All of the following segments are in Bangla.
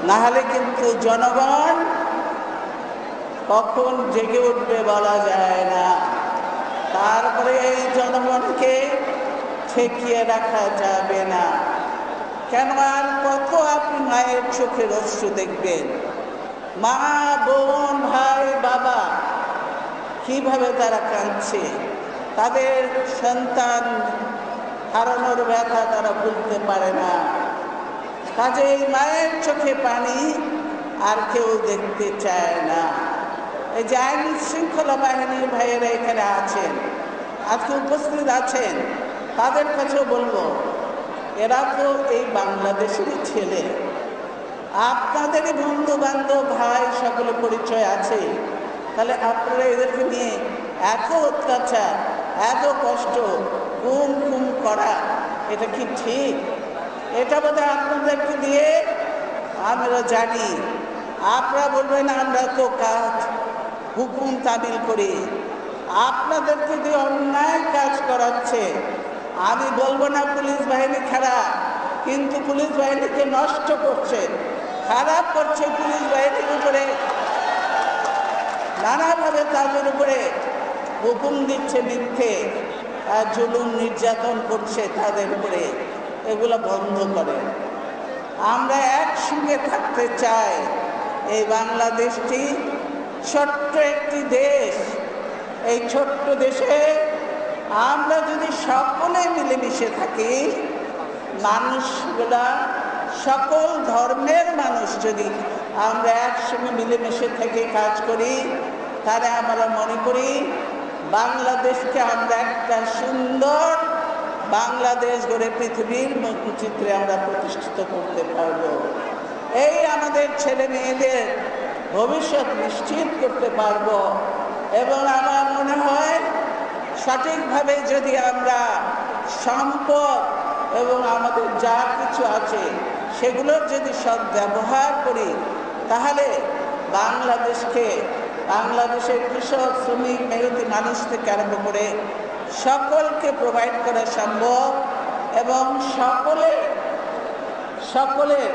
না হলে কিন্তু জনগণ কখন জেগে উঠবে বলা যায় না। তারপরে এই জনগণকে ঠেকিয়ে রাখা যাবে না। কেন আর কত আপনি মায়ের চোখের অশ্রু দেখবেন? মা, বোন, ভাই, বাবা কিভাবে তারা কাঁদছে, তাদের সন্তান হারানোর ব্যথা তারা ভুলতে পারে না। কাজেই মায়ের চোখে পানি আর কেউ দেখতে চায় না। এই যে আইন শৃঙ্খলা বাহিনীর ভাইয়েরা এখানে আছেন, আজকে উপস্থিত আছেন, তাদের কাছেও বলবো, এরা তো এই বাংলাদেশেরই ছেলে, আপনাদেরই বন্ধু বান্ধব, ভাই, সকলে পরিচয় আছে। তাহলে আপনারা এদেরকে নিয়ে এত অত্যাচার, এত কষ্ট, গুম করা, এটা কি ঠিক? এটা বোধহয় আপনাদেরকে দিয়ে আমরা জানি। আপনারা বলবেন আমরা তো কাজ হুকুম তামিল করি, আপনাদেরকে দিয়ে অন্যায় কাজ করাচ্ছে। আমি বলবো না পুলিশ বাহিনী খারাপ, কিন্তু পুলিশ বাহিনীকে নষ্ট করছে, খারাপ করছে। পুলিশ বাহিনীর উপরে নানাভাবে তাদের উপরে হুকুম দিচ্ছে, মিথ্যে জুলুম নির্যাতন করছে তাদের উপরে। এগুলো বন্ধ করে। আমরা একসঙ্গে থাকতে চাই। এই বাংলাদেশটি ছোট্ট একটি দেশ। এই ছোট্ট দেশে আমরা যদি সকলে মিলেমিশে থাকি, মানুষগুলা সকল ধর্মের মানুষ যদি আমরা একসঙ্গে মিলেমিশে থেকে কাজ করি, তাহলে আমরা মনে করি বাংলাদেশকে আমরা একটা সুন্দর বাংলাদেশ গড়ে পৃথিবীর মানচিত্রে আমরা প্রতিষ্ঠিত করতে পারব। এই আমাদের ছেলে মেয়েদের ভবিষ্যৎ নিশ্চিত করতে পারব। এবং আমার মনে হয় সঠিকভাবে যদি আমরা সম্পদ এবং আমাদের যা কিছু আছে সেগুলোর যদি সদ্ব্যবহার করি, তাহলে বাংলাদেশের কৃষক, শ্রমিক, মেহনতি মানুষ থেকে আরম্ভ করে সকলকে প্রোভাইড করা সম্ভব। এবং সকলের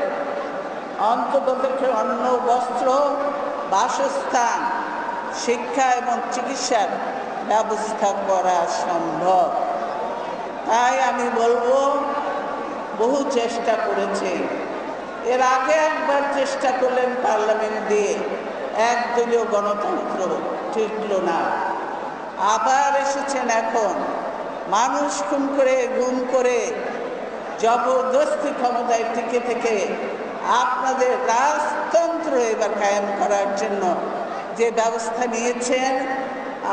অন্ততপক্ষে অন্ন, বস্ত্র, বাসস্থান, শিক্ষা এবং চিকিৎসার ব্যবস্থা করা সম্ভব। তাই আমি বলবো, বহু চেষ্টা করেছে। এর আগে একবার চেষ্টা করলেন পার্লামেন্ট দিয়ে, একদলীয় গণতন্ত্র টিকল না। আবার এসেছেন এখন, মানুষ খুন করে, গুম করে, জবরদস্তি ক্ষমতায় টিকে থেকে আপনাদের রাজতন্ত্র এবার কায়েম করার জন্য যে ব্যবস্থা নিয়েছেন,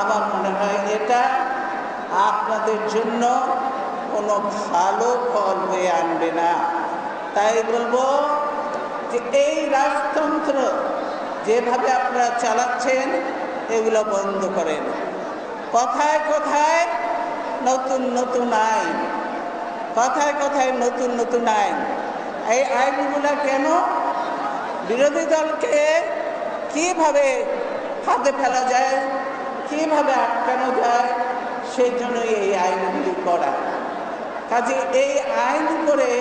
আমার মনে হয় এটা আপনাদের জন্য কোনো ভালো ফল হয়ে আনবে না। তাই বলবো যে এই রাজতন্ত্র যেভাবে আপনারা চালাচ্ছেন, এগুলো বন্ধ করেন। কথায় কথায় নতুন নতুন আইন, কথায় কথায় নতুন নতুন আইন। এই আইনগুলো কেন? বিরোধী দলকে কিভাবে হাতে ফেলা যায়, কিভাবে আটকানো যায়, সেই জন্যই এই আইনগুলি করা। কাজে এই আইন করে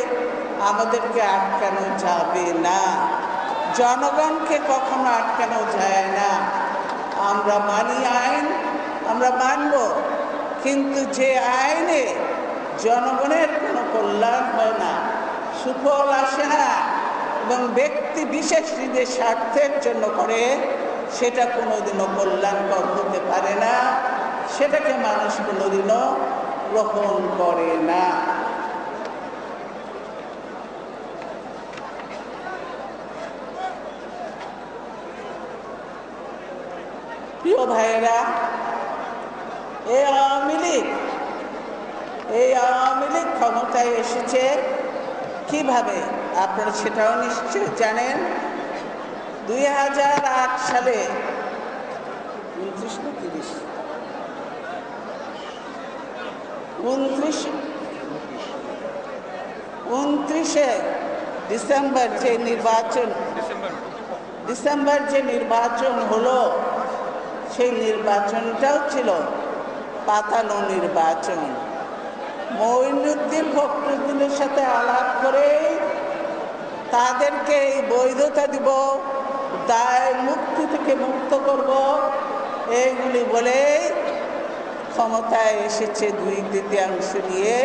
আমাদেরকে আটকানো যাবে না, জনগণকে কখনো আটকানো যায় না। আমরা মানি আইন, আমরা মানব, কিন্তু যে আইনে জনগণের কোনো কল্যাণ হয় না, সুফল আসে না, এবং ব্যক্তি বিশেষ নিজের স্বার্থের জন্য করে, সেটা কোনোদিনও কল্যাণকর হতে পারে না, সেটাকে মানুষ কোনোদিনও গ্রহণ করে না। প্রিয় ভাইয়েরা, এই আওয়ামী লীগ ক্ষমতায় এসেছে কিভাবে, আপনারা সেটাও নিশ্চয় জানেন। 2008 সালে 29শে ডিসেম্বর যে নির্বাচন হলো, সেই নির্বাচনটাও ছিল পাতানো নির্বাচন। মঈনুদ্দিন ফখরুদ্দিনের সাথে আলাপ করে তাদেরকে এই বৈধতা দিব, দায় মুক্তি থেকে মুক্ত করব, এইগুলি বলেই ক্ষমতায় এসেছে 2/3 নিয়ে,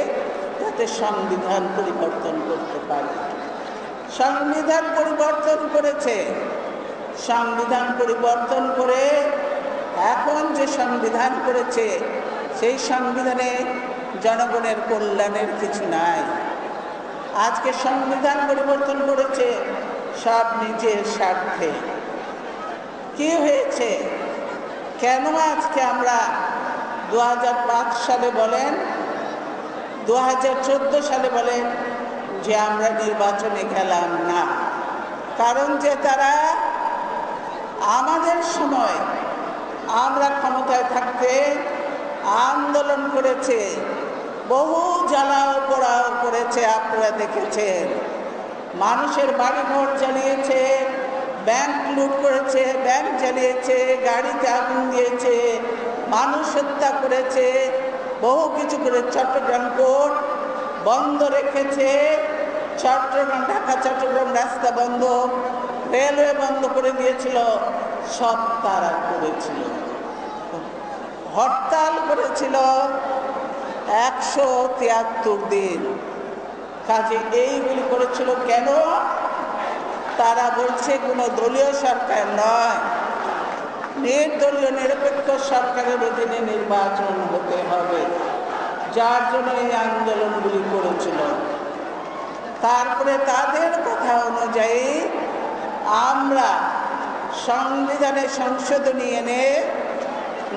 যাতে সংবিধান পরিবর্তন করতে পারে। সংবিধান পরিবর্তন করেছে। সংবিধান পরিবর্তন করে এখন যে সংবিধান করেছে, সেই সংবিধানে জনগণের কল্যাণের কিছু নাই। আজকে সংবিধান পরিবর্তন করেছে সব নিজের স্বার্থে। কি হয়েছে? কেন আজকে আমরা 2005 সালে বলেন, 2014 সালে বলেন যে আমরা নির্বাচনে গেলাম না? কারণ যে তারা আমাদের সময় আমরা ক্ষমতায় থাকতে আন্দোলন করেছে, বহু জ্বালাও পোড়াও করেছে, আপনারা দেখেছেন। মানুষের বাড়িঘর জ্বালিয়েছে, ব্যাংক লুট করেছে, ব্যাংক জ্বালিয়েছে, গাড়িতে আগুন দিয়েছে, মানুষ হত্যা করেছে, বহু কিছু করে। চট্টগ্রাম কোর্ট বন্ধ রেখেছে, ঢাকা চট্টগ্রাম রাস্তা বন্ধ, রেলওয়ে বন্ধ করে দিয়েছিল, সব তারা করেছিল। হরতাল করেছিল 173 দিন। কাজে এইগুলি করেছিল কেন? তারা বলছে কোনো দলীয় সরকার নয়, নির্দলীয় নিরপেক্ষ সরকারের অধীনে নির্বাচন হতে হবে, যার জন্য এই আন্দোলনগুলি করেছিল। তারপরে তাদের কথা অনুযায়ী আমরা সংবিধানে সংশোধনী এনে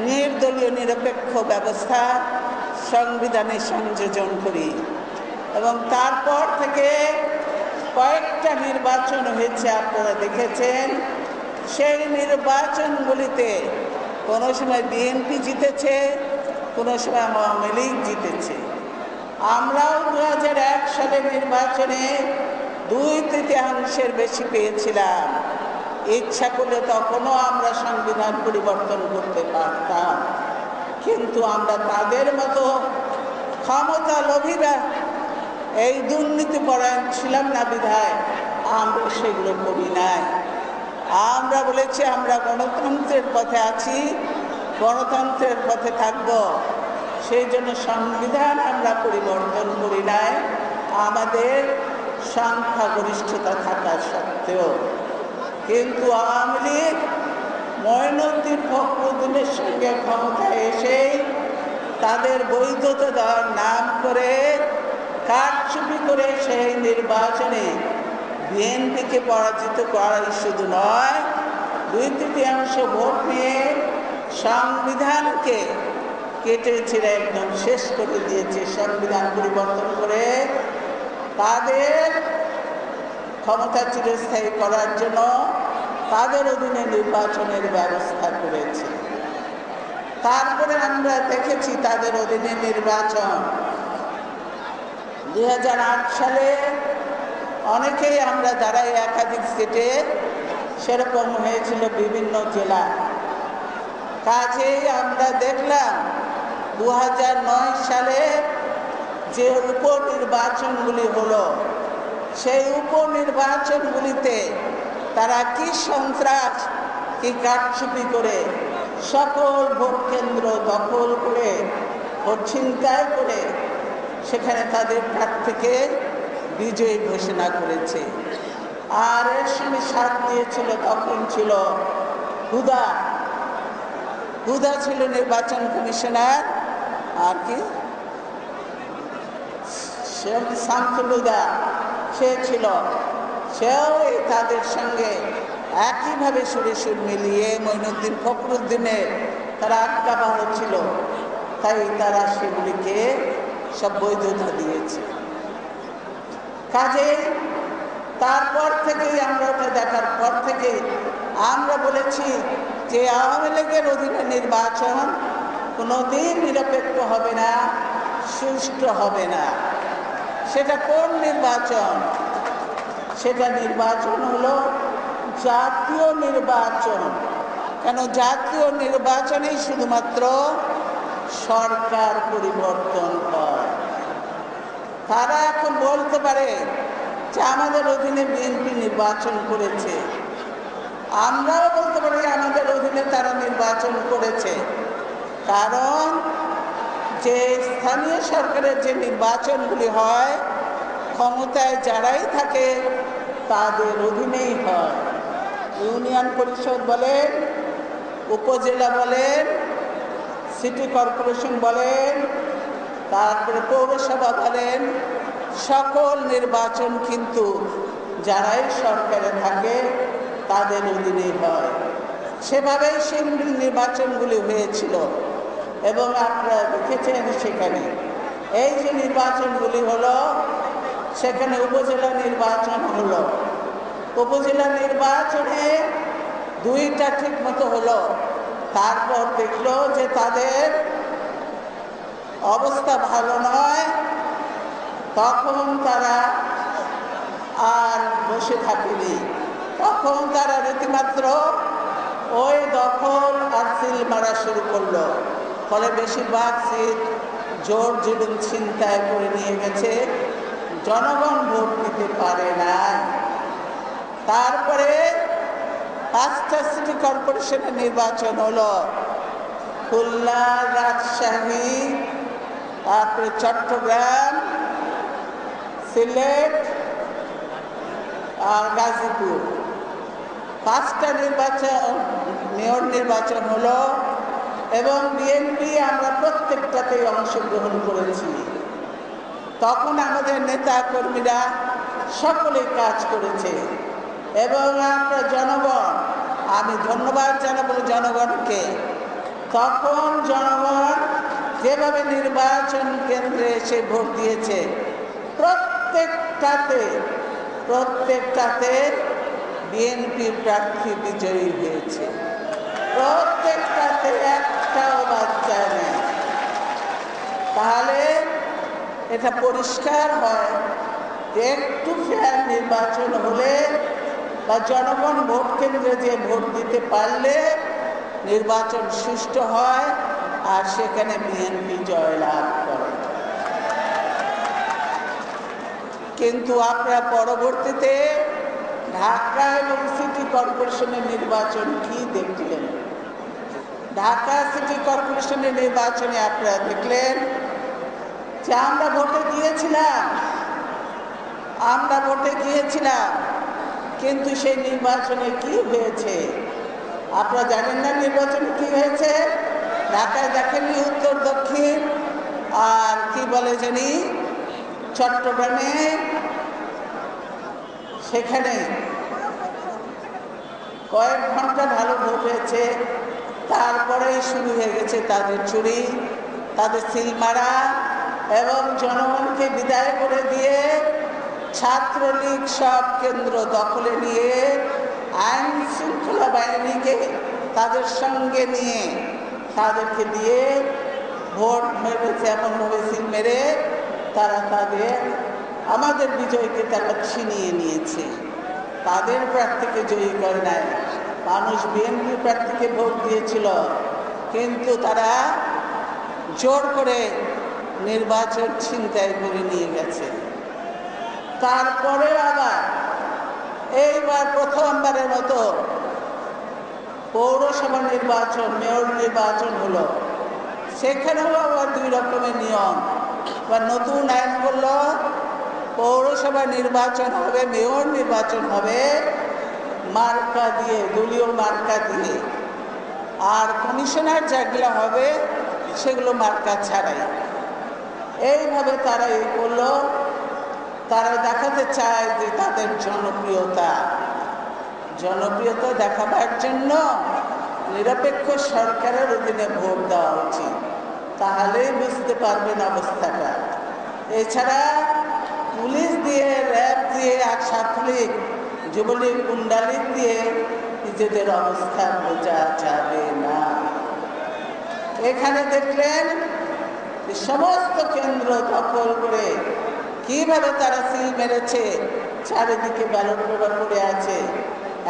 নির্দলীয় নিরপেক্ষ ব্যবস্থা সংবিধানে সংযোজন করি, এবং তারপর থেকে কয়েকটা নির্বাচন হয়েছে, আপনারা দেখেছেন। সেই নির্বাচনগুলিতে কোনো সময় বিএনপি জিতেছে, কোনো সময় আওয়ামী লীগ জিতেছে। আমরাও 2001 সালের নির্বাচনে 2/3 বেশি পেয়েছিলাম। ইচ্ছা করলে তখনও আমরা সংবিধান পরিবর্তন করতে পারতাম, কিন্তু আমরা তাদের মতো ক্ষমতা লোভীরা এই দুর্নীতিপরায়ণ ছিলাম না বিধায় আমরা সেগুলো করি নাই। আমরা বলেছি আমরা গণতন্ত্রের পথে আছি, গণতন্ত্রের পথে থাকব, সেই জন্য সংবিধান আমরা পরিবর্তন করি নাই, আমাদের সংখ্যাগরিষ্ঠতা থাকা সত্ত্বেও। কিন্তু আওয়ামী লীগ মঈনুদ্দিন ফখরুদ্দিনের সঙ্গে ক্ষমতায় এসে তাদের বৈধতা দেওয়ার নাম করে কারচুপি করে সেই নির্বাচনে বিএনপিকে পরাজিত করাই শুধু নয়, 2/3 ভোট নিয়ে সংবিধানকে কেটে ছিঁড়ে একদম শেষ করে দিয়েছে। সংবিধান পরিবর্তন করে তাদের ক্ষমতা চিরস্থায়ী করার জন্য তাদের অধীনে নির্বাচনের ব্যবস্থা করেছে। তারপরে আমরা দেখেছি তাদের অধীনে নির্বাচন 2008 সালে অনেকেই আমরা দাঁড়াই একাধিক সিটে, সেরকম হয়েছিল বিভিন্ন জেলা। কাজেই আমরা দেখলাম 2009 সালে যে উপনির্বাচনগুলি হলো, সেই উপনির্বাচনগুলিতে তারা কি সন্ত্রাস, কি কারচুপি করে সকল ভোট কেন্দ্র দখল করে, ভোট ছিনতাই করে সেখানে তাদের প্রার্থীকে বিজয়ী ঘোষণা করেছে। আর এর সঙ্গে সাথ দিয়েছিল, তখন ছিল হুদা ছিল নির্বাচন কমিশনার, আর কি শামসুল হুদা সে ছিল, সেও তাদের সঙ্গে একইভাবে সুরে সুর মিলিয়ে মঈনুদ্দিন ফখরুদ্দিনের তারা আজ্ঞাবহ ছিল, তাই তারা সেগুলিকে সব বৈধতা দিয়েছে। কাজে তারপর থেকেই আমরা ওটা দেখার পর থেকে আমরা বলেছি যে আওয়ামী লীগের অধীনে নির্বাচন কোনোদিন নিরপেক্ষ হবে না, সুষ্ঠু হবে না। সেটা কোন নির্বাচন? সেটা নির্বাচন হলো জাতীয় নির্বাচন। কেন জাতীয় নির্বাচনেই শুধুমাত্র সরকার পরিবর্তন হয়। তারা এখন বলতে পারে যে আমাদের অধীনে বিএনপি নির্বাচন করেছে, আমরাও বলতে পারি আমাদের অধীনে তারা নির্বাচন করেছে। কারণ যে স্থানীয় সরকারের যে নির্বাচনগুলি হয়, ক্ষমতায় যারাই থাকে তাদের অধীনেই হয়। ইউনিয়ন পরিষদ বলেন, উপজেলা বলেন, সিটি কর্পোরেশন বলেন, তারপরে পৌরসভা বলেন, সকল নির্বাচন কিন্তু যারাই সরকারে থাকে তাদের অধীনেই হয়। সেভাবেই সেই নির্বাচনগুলি হয়েছিল এবং আপনারা দেখেছেন সেখানে এই যে নির্বাচনগুলি হলো, সেখানে উপজেলা নির্বাচন হলো। উপজেলা নির্বাচনে দুইটা ঠিক মতো হলো, তারপর দেখলো যে তাদের অবস্থা ভালো নয়, তখন তারা আর বসে থাকেনি। তখন তারা রীতিমাত্র ওই দখল আর সিল মারা শুরু করলো। ফলে বেশিরভাগ সিট জোর জুলুম ছিনতাই করে নিয়ে গেছে, জনগণ ভোট দিতে পারে না। তারপরে 5টা সিটি কর্পোরেশনের নির্বাচন হলো, খুলনা, রাজশাহী, তারপরে চট্টগ্রাম, সিলেট আর গাজীপুর। 5টা মেয়র নির্বাচন হলো এবং বিএনপি আমরা প্রত্যেকটাতেই অংশগ্রহণ করেছি। তখন আমাদের নেতা কর্মীরা সকলেই কাজ করেছে এবং আমরা জনগণ, আমি ধন্যবাদ জানাবো জনগণকে। তখন জনগণ যেভাবে নির্বাচন কেন্দ্রে এসে ভোট দিয়েছে, প্রত্যেকটাতে বিএনপি প্রার্থী বিজয়ী হয়েছে। প্রত্যেকটাতে একটাও বাদ যায় না। তাহলে এটা পরিষ্কার হয় যে একটু ফেয়ার নির্বাচন হলে বা জনগণ ভোট কেন্দ্রে যে ভোট দিতে পারলে নির্বাচন সুষ্ঠু হয় আর সেখানে বিএনপি জয়লাভ করে। কিন্তু আপনারা পরবর্তীতে ঢাকা এবং সিটি কর্পোরেশনের নির্বাচন কি দেখলেন? ঢাকা সিটি কর্পোরেশনের নির্বাচনে আপনারা দেখলেন যে আমরা ভোটে গিয়েছিলাম, কিন্তু সেই নির্বাচনে কি হয়েছে আপনারা জানেন না? নির্বাচনে কি হয়েছে? ঢাকায় দেখেননি উত্তর দক্ষিণ আর কি বলে জানি চট্টগ্রামে, সেখানে কয়েক ঘন্টা ভালো ভোট হয়েছে, তারপরেই শুরু হয়ে গেছে তাদের চুরি, তাদের সিল মারা এবং জনগণকে বিদায় করে দিয়ে ছাত্রলীগ সব কেন্দ্র দখলে নিয়ে আইন শৃঙ্খলা বাহিনীকে তাদের সঙ্গে নিয়ে তাদেরকে দিয়ে ভোট মেরেছে, এমনভাবে সিল মেরে তারা আমাদের বিজয়কে তারা ছিনিয়ে নিয়েছে। তাদের প্রার্থীকে জয়ী করে নাই, মানুষ বিএনপি প্রার্থীকে ভোট দিয়েছিল, কিন্তু তারা জোর করে নির্বাচন ছিনতাই করে নিয়ে গেছে। তারপরে আবার এইবার প্রথমবারের মতো পৌরসভা নির্বাচন, মেয়র নির্বাচন হলো। সেখানেও আবার 2 রকমের নিয়ম বা নতুন আইন করলো, পৌরসভা নির্বাচন হবে, মেয়র নির্বাচন হবে মার্কা দিয়ে, দলীয় মার্কা দিয়ে, আর কমিশনার যেগুলো হবে সেগুলো মার্কা ছাড়াই। এইভাবে তারা এই করলো। তারা দেখাতে চায় যে তাদের জনপ্রিয়তা দেখাবার জন্য নিরপেক্ষ সরকারের অধীনে ভোট দেওয়া উচিত, তাহলেই বুঝতে পারবেন অবস্থাটা। এছাড়া পুলিশ দিয়ে, র্যাব দিয়ে আর ছাত্রলীগ, যুবলীগ, গুন্ডালীগ দিয়ে নিজেদের অবস্থা বোঝা যাবে না। এখানে দেখলেন সমস্ত কেন্দ্র দখল করে কিভাবে তারা সিল মেরেছে, চারিদিকে ব্যালট পেপার পড়ে আছে,